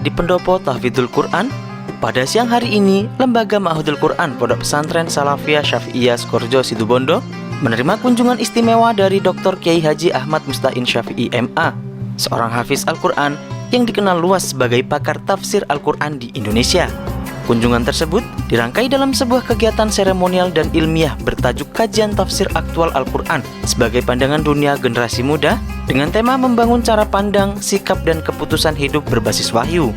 di Pendopo Tahfidzul Quran. Pada siang hari ini, Lembaga Ma'hadul Quran Pondok Pesantren Salafiyah Syafi'iyah Sukoharjo Situbondo menerima kunjungan istimewa dari Dr. Kiai Haji Ahmad Musta'in Syafi'i MA, seorang hafiz Al-Quran yang dikenal luas sebagai pakar tafsir Al-Quran di Indonesia. Kunjungan tersebut dirangkai dalam sebuah kegiatan seremonial dan ilmiah bertajuk Kajian Tafsir Aktual Al-Quran sebagai Pandangan Dunia Generasi Muda dengan tema membangun cara pandang, sikap, dan keputusan hidup berbasis wahyu.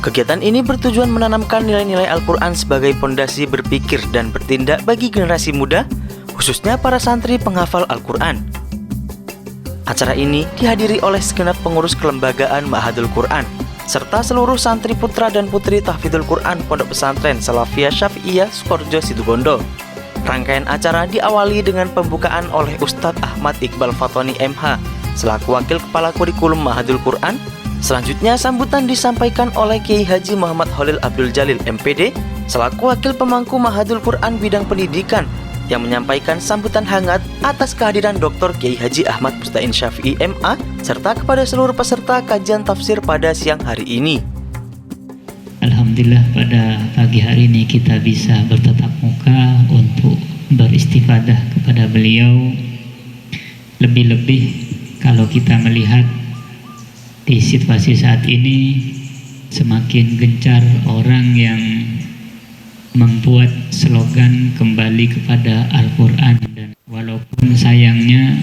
Kegiatan ini bertujuan menanamkan nilai-nilai Al-Quran sebagai pondasi berpikir dan bertindak bagi generasi muda, khususnya para santri penghafal Al-Quran. Acara ini dihadiri oleh segenap pengurus kelembagaan Ma'hadul Quran serta seluruh santri putra dan putri Tahfidzul Quran Pondok Pesantren Salafiyah Syafi'iyah Sukoharjo Situbondo. Rangkaian acara diawali dengan pembukaan oleh Ustadz Ahmad Iqbal Fatoni MH selaku Wakil Kepala Kurikulum Ma'hadul Quran. Selanjutnya sambutan disampaikan oleh Kiai Haji Muhammad Khalil Abdul Jalil MPD selaku Wakil Pemangku Ma'hadul Quran bidang pendidikan yang menyampaikan sambutan hangat atas kehadiran Dr. Kiai Haji Ahmad Musta'in Syafi'i MA serta kepada seluruh peserta kajian tafsir pada siang hari ini. Alhamdulillah pada pagi hari ini kita bisa bertatap muka untuk beristifadah kepada beliau. Lebih-lebih kalau kita melihat di situasi saat ini semakin gencar orang yang membuat slogan kembali kepada Al-Quran, dan walaupun sayangnya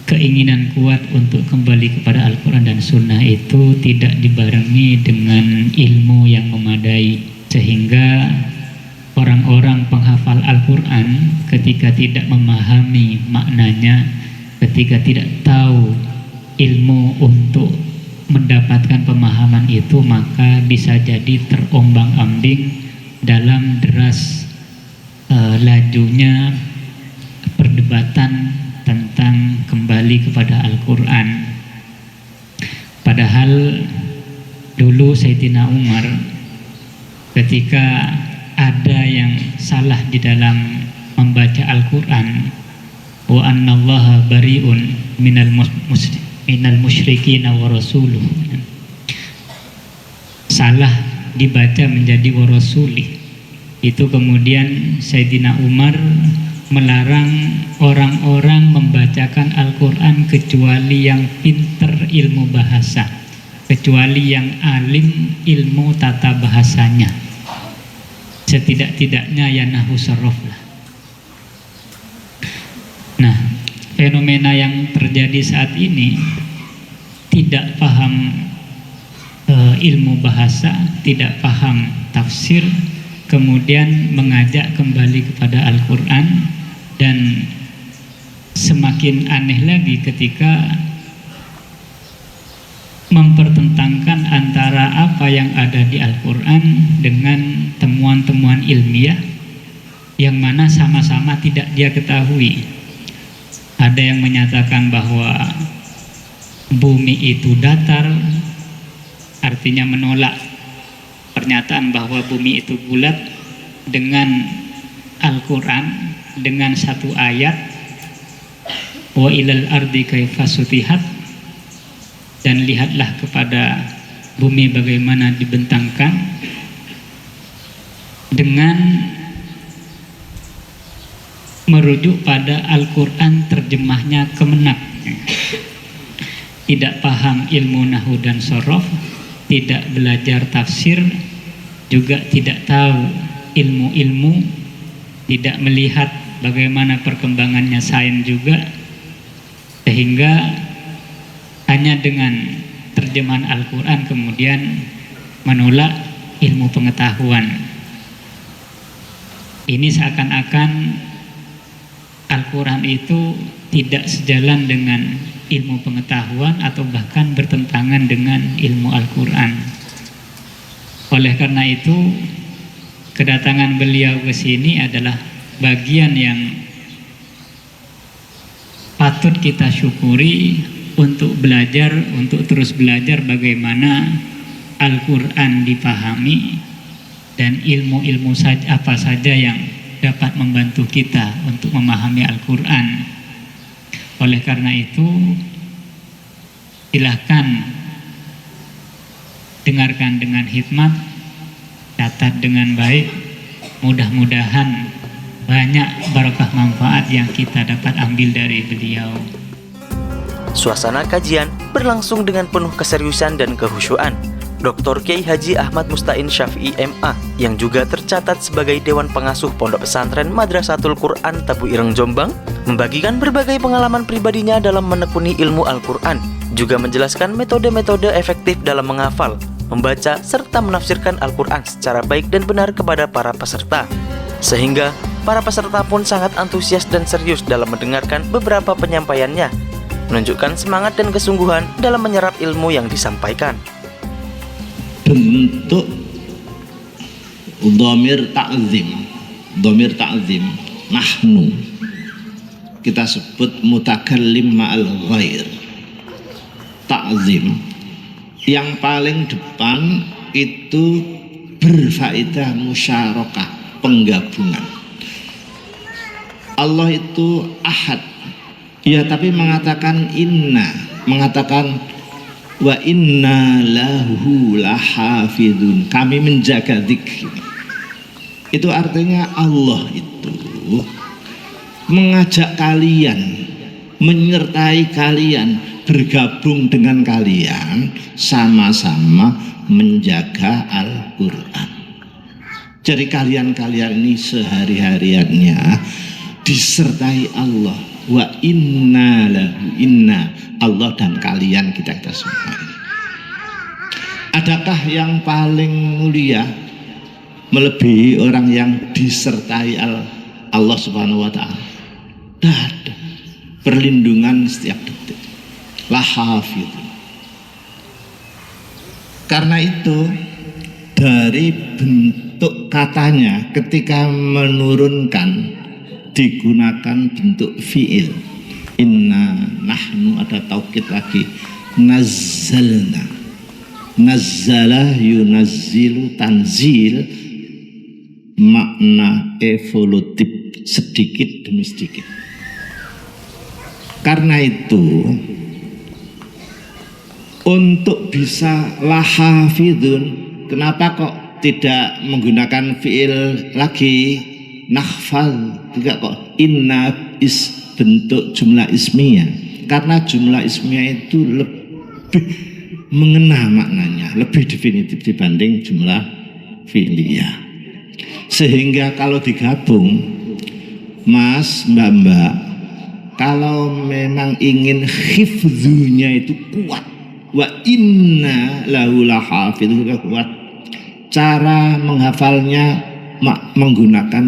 keinginan kuat untuk kembali kepada Al-Quran dan Sunnah itu tidak dibarengi dengan ilmu yang memadai, sehingga orang-orang penghafal Al-Quran ketika tidak memahami maknanya, ketika tidak tahu ilmu untuk mendapatkan pemahaman itu, maka bisa jadi terombang-ambing dalam deras lajunya perdebatan tentang kembali kepada Al-Quran. Padahal dulu Sayyidina Umar ketika ada yang salah di dalam membaca Al-Quran, wa annallaha bari'un minal musyrikin wa rasuluh, salah dibaca menjadi wa rasulih, itu kemudian Sayyidina Umar melarang orang-orang membacakan Al-Quran kecuali yang pinter ilmu bahasa, kecuali yang alim ilmu tata bahasanya, setidak-tidaknya ya nahwu sarraf lah. Nah, fenomena yang terjadi saat ini, tidak paham ilmu bahasa, tidak paham tafsir, kemudian mengajak kembali kepada Al-Quran, dan semakin aneh lagi ketika mempertentangkan antara apa yang ada di Al-Quran dengan temuan-temuan ilmiah yang mana sama-sama tidak dia ketahui. Ada yang menyatakan bahwa bumi itu datar, artinya menolak pernyataan bahwa bumi itu bulat dengan Al-Quran, dengan satu ayat, wa ilal ardi kaifa sutihat, dan lihatlah kepada bumi bagaimana dibentangkan, dengan merujuk pada Al-Quran terjemahnya kemenak. Tidak paham ilmu nahwu dan sorof, tidak belajar tafsir, juga tidak tahu ilmu-ilmu, tidak melihat bagaimana perkembangannya sains juga, sehingga hanya dengan terjemahan Al-Quran kemudian menolak ilmu pengetahuan. Ini seakan-akan Al-Quran itu tidak sejalan dengan ilmu pengetahuan atau bahkan bertentangan dengan ilmu Al-Quran. Oleh karena itu, kedatangan beliau ke sini adalah bagian yang patut kita syukuri untuk belajar, untuk terus belajar bagaimana Al-Quran dipahami dan ilmu-ilmu apa saja yang dapat membantu kita untuk memahami Al-Quran. Oleh karena itu, silahkan dengarkan dengan hikmat, catat dengan baik. Mudah-mudahan banyak barokah manfaat yang kita dapat ambil dari beliau. Suasana kajian berlangsung dengan penuh keseriusan dan kehusyuan. Dr. Kiai Haji Ahmad Musta'in Syafi'i MA yang juga tercatat sebagai Dewan Pengasuh Pondok Pesantren Madrasatul Quran Tabu Ireng Jombang membagikan berbagai pengalaman pribadinya dalam menekuni ilmu Al-Quran, juga menjelaskan metode-metode efektif dalam menghafal, membaca, serta menafsirkan Al-Quran secara baik dan benar kepada para peserta. Sehingga para peserta pun sangat antusias dan serius dalam mendengarkan beberapa penyampaiannya, menunjukkan semangat dan kesungguhan dalam menyerap ilmu yang disampaikan. Bentuk dhamir ta'zim nahnu kita sebut mutakallim ma'al ghair. Ta'zim yang paling depan itu berfaedah musyarakah, penggabungan. Allah itu ahad, ya, tapi mengatakan inna, mengatakan wa inna lahu lahafidun, kami menjaga zikir. Itu artinya Allah itu mengajak kalian, menyertai kalian, bergabung dengan kalian, sama-sama menjaga Al-Quran. Jadi kalian-kalian ini sehari-hariannya disertai Allah. Wa inna lahu, inna Allah dan kalian, kita semua. Adakah yang paling mulia melebihi orang yang disertai Allah Subhanahu wa ta'ala? Tidak ada. Perlindungan setiap detik. Lahafidun. Karena itu dari bentuk katanya ketika menurunkan digunakan bentuk fi'il. Inna nahnu, ada taukid lagi, nazzalna. Nazzala yunazzilu, tanzil makna evolutif, sedikit demi sedikit. Karena itu untuk bisa lahafidun, kenapa kok tidak menggunakan fi'il lagi? Nahfal juga kok inna is bentuk jumlah ismiyah, karena jumlah ismiyah itu lebih mengena maknanya, lebih definitif dibanding jumlah fi'liyah. Sehingga kalau digabung, Mas, Mbak, kalau memang ingin hifzunya itu kuat, wa inna lahu lahafidun juga kuat, cara menghafalnya menggunakan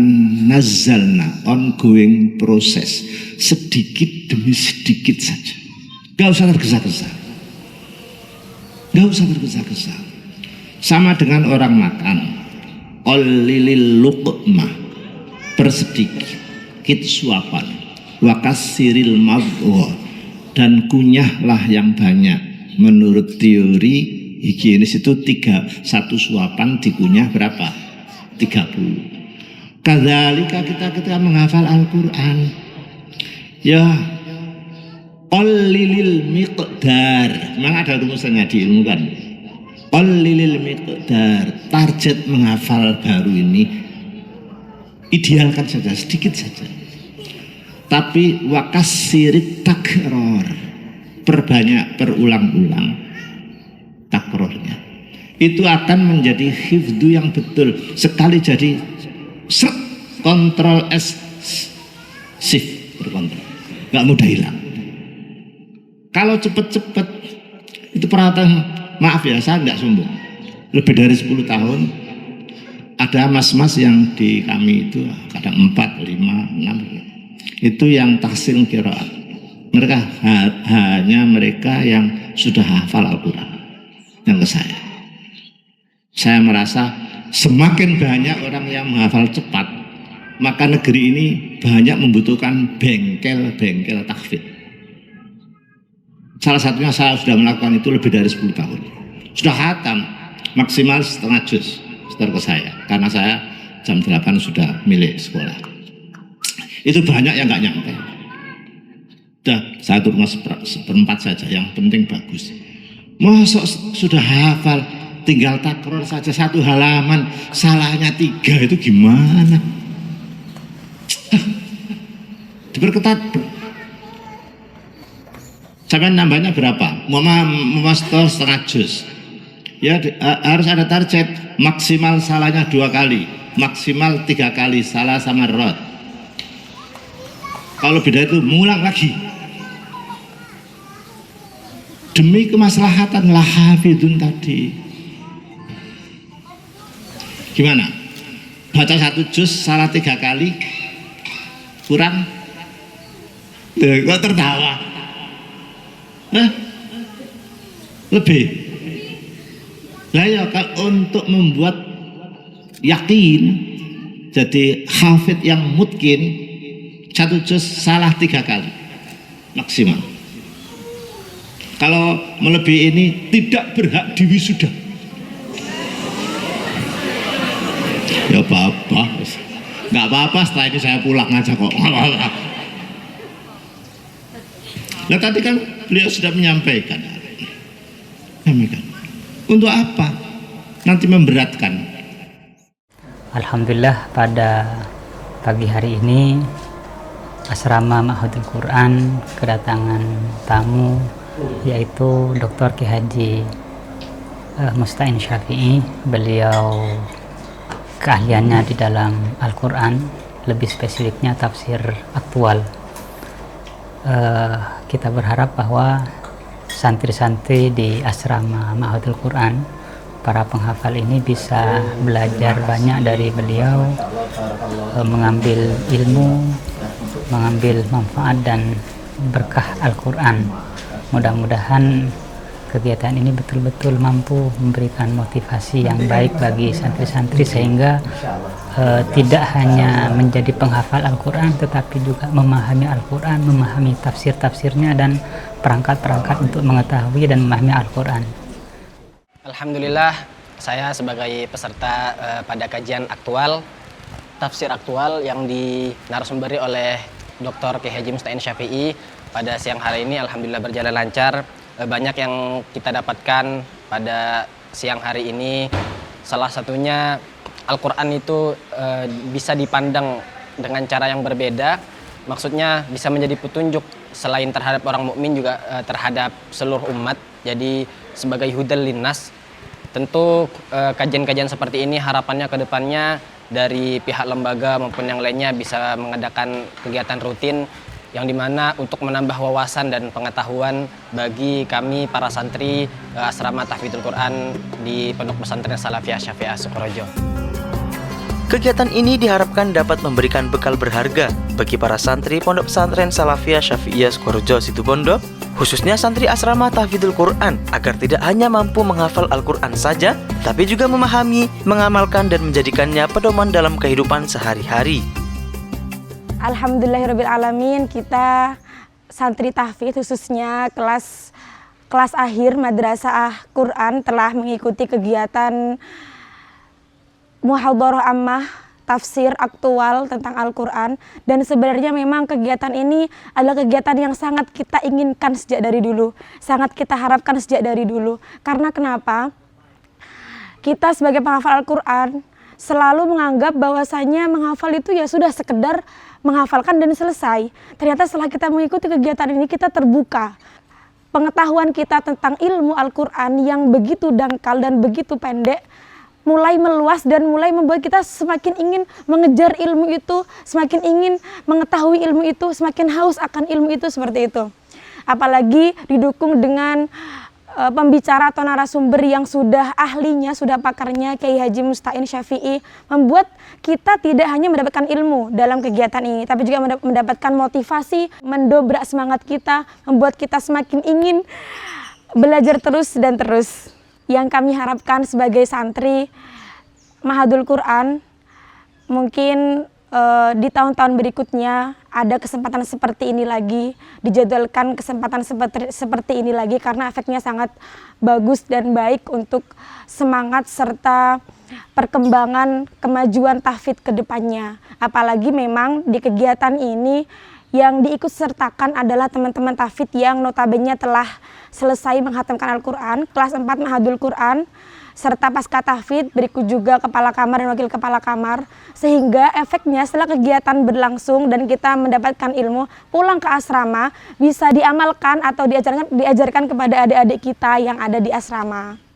nazzalna, ongoing proses, sedikit demi sedikit saja. Gak usah tergesa-gesa, gak usah tergesa-gesa. Sama dengan orang makan, qallilil luqmah, persedikit suapan, wakasiril madghah, dan kunyahlah yang banyak. Menurut teori higienis itu satu suapan dikunyah berapa? 30. Kadzalika kita menghafal Al-Quran, ya, qallilil miqdar, memang ada rumusannya di ilmu kan. Qallilil miqdar, target menghafal baru ini idealkan saja, sedikit saja. Tapi wakassirit takror, perbanyak, berulang-ulang takrornya. Itu akan menjadi hifdu yang betul. Sekali jadi kontrol S, shift, berkontrol, gak mudah hilang. Kalau cepet-cepet itu peralatan, maaf ya, saya gak sombong, lebih dari 10 tahun ada mas-mas yang di kami itu kadang 4, 5, 6 itu yang tahsil qiraat. Mereka hanya mereka yang sudah hafal Al-Quran yang ke saya merasa semakin banyak orang yang menghafal cepat, maka negeri ini banyak membutuhkan bengkel-bengkel tahfidz. Salah satunya saya sudah melakukan itu lebih dari 10 tahun. Sudah khatam maksimal setengah juz setor ke saya, karena saya jam 8 sudah milik sekolah. Itu banyak yang nggak nyampe. Sudah 1/4 saja, yang penting bagus. Masa sudah hafal tinggal takror saja 1 halaman, salahnya 3, itu gimana? Diperketat. Sampai nambahnya berapa? Mau setengah juz. Ya harus ada target, maksimal salahnya 2 kali, maksimal 3 kali salah sama rot. Kalau beda itu mengulang lagi. Demi kemaslahatan lahafidun tadi. Gimana? Baca 1 juz salah 3 kali, kurang? Kok tertawa? Hah? Lebih? Lah ya, untuk membuat yakin jadi hafid yang mungkin 1 juz salah 3 kali maksimal. Kalau melebihi ini tidak berhak diwisuda. Ya apa-apa, nggak apa-apa, setelah ini saya pulang aja kok. Nah tadi kan beliau sudah menyampaikan. Untuk apa? Nanti memberatkan. Alhamdulillah pada pagi hari ini Asrama Ma'hadul Quran kedatangan tamu yaitu Dr. Kiai Haji Musta'in Syafi'i. Beliau keahliannya di dalam Al-Quran, lebih spesifiknya tafsir aktual. Kita berharap bahwa santri-santri di Asrama Ma'hadul Quran, para penghafal ini bisa belajar banyak dari beliau, mengambil ilmu, mengambil manfaat dan berkah Al-Quran. Mudah-mudahan kegiatan ini betul-betul mampu memberikan motivasi yang baik bagi santri-santri sehingga tidak hanya menjadi penghafal Al-Quran tetapi juga memahami Al-Quran, memahami tafsir-tafsirnya dan perangkat-perangkat untuk mengetahui dan memahami Al-Quran. Alhamdulillah, saya sebagai peserta pada kajian aktual, tafsir aktual yang dinarasumberi oleh Dr. Kiai Haji Musta'in Syafi'i pada siang hari ini, alhamdulillah berjalan lancar. Banyak yang kita dapatkan pada siang hari ini. Salah satunya Al-Quran itu bisa dipandang dengan cara yang berbeda. Maksudnya bisa menjadi petunjuk selain terhadap orang mukmin juga terhadap seluruh umat. Jadi sebagai hudal linnas. Tentu kajian-kajian seperti ini harapannya ke depannya dari pihak lembaga maupun yang lainnya bisa mengadakan kegiatan rutin yang dimana untuk menambah wawasan dan pengetahuan bagi kami para santri Asrama Tahfidzul Quran di Pondok Pesantren Salafiyah Syafi'iyah Sukorejo. Kegiatan ini diharapkan dapat memberikan bekal berharga bagi para santri Pondok Pesantren Salafiyah Syafi'iyah Sukorejo Situbondo, khususnya santri Asrama Tahfidzul Quran, agar tidak hanya mampu menghafal Al-Quran saja, tapi juga memahami, mengamalkan dan menjadikannya pedoman dalam kehidupan sehari-hari. Alhamdulillahirrabbilalamin, kita santri tahfidz khususnya kelas akhir Madrasah Quran telah mengikuti kegiatan muhadharah ammah tafsir aktual tentang Al-Quran, dan sebenarnya memang kegiatan ini adalah kegiatan yang sangat kita inginkan sejak dari dulu, sangat kita harapkan sejak dari dulu. Karena kenapa? Kita sebagai penghafal Al-Quran selalu menganggap bahwasanya menghafal itu ya sudah sekedar menghafalkan dan selesai. Ternyata setelah kita mengikuti kegiatan ini, kita terbuka. Pengetahuan kita tentang ilmu Al-Quran yang begitu dangkal dan begitu pendek mulai meluas dan mulai membuat kita semakin ingin mengejar ilmu itu, semakin ingin mengetahui ilmu itu, semakin haus akan ilmu itu, seperti itu. Apalagi didukung dengan pembicara atau narasumber yang sudah ahlinya, sudah pakarnya, Kiai Haji Musta'in Syafi'i, membuat kita tidak hanya mendapatkan ilmu dalam kegiatan ini, tapi juga mendapatkan motivasi, mendobrak semangat kita, membuat kita semakin ingin belajar terus dan terus. Yang kami harapkan sebagai santri Ma'hadul Quran, mungkin di tahun-tahun berikutnya ada kesempatan seperti ini lagi, dijadwalkan kesempatan seperti ini lagi, karena efeknya sangat bagus dan baik untuk semangat serta perkembangan kemajuan tahfidz ke depannya. Apalagi memang di kegiatan ini yang diikut sertakan adalah teman-teman tahfidz yang notabene telah selesai menghatamkan Al-Quran, kelas 4 Ma'hadul Quran, serta pasca tahfidz, berikut juga kepala kamar dan wakil kepala kamar, sehingga efeknya setelah kegiatan berlangsung dan kita mendapatkan ilmu, pulang ke asrama bisa diamalkan atau diajarkan kepada adik-adik kita yang ada di asrama.